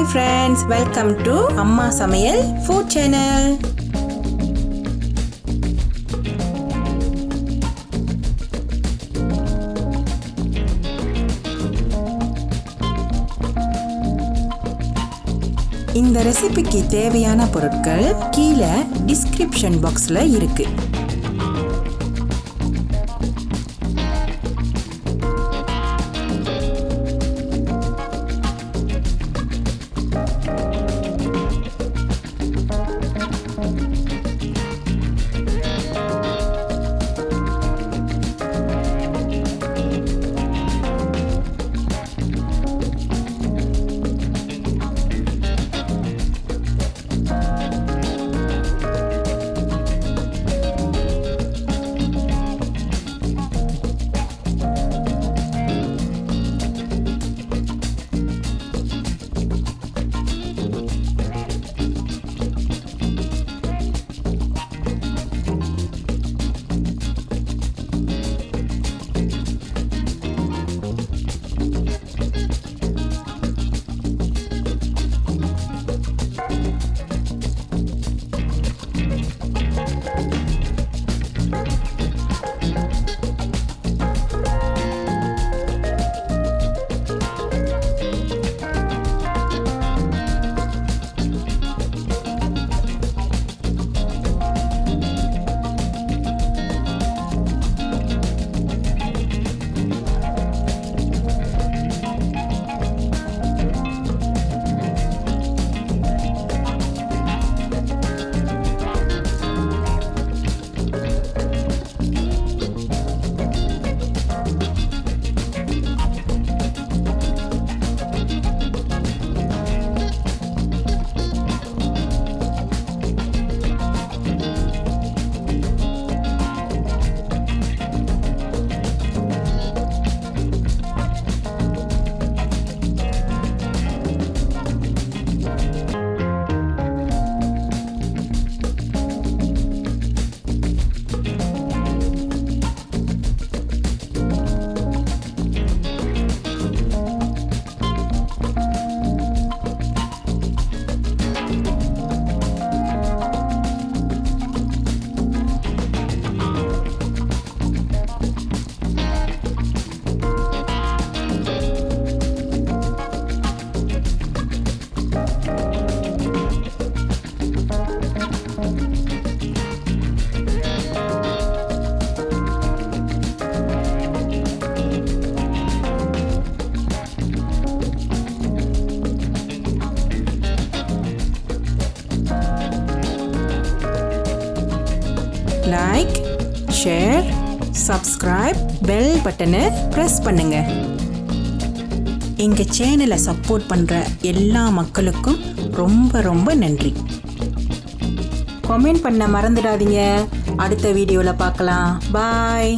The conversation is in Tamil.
Hi friends, welcome to Amma Samayal Food Channel. இந்த ரெசிபிக்கு தேவையான பொருட்கள் கீழே டிஸ்கிரிப்ஷன் பாக்ஸ்ல இருக்கு. லைக், ஷேர், சப்ஸ்கிரைப், பெல் பட்டனை ப்ரெஸ் பண்ணுங்க. எங்க சேனலை சப்போர்ட் பண்ற எல்லா மக்களுக்கும் ரொம்ப ரொம்ப நன்றி. கமெண்ட் பண்ண மறந்துடாதீங்க. அடுத்த வீடியோல பார்க்கலாம். பாய்.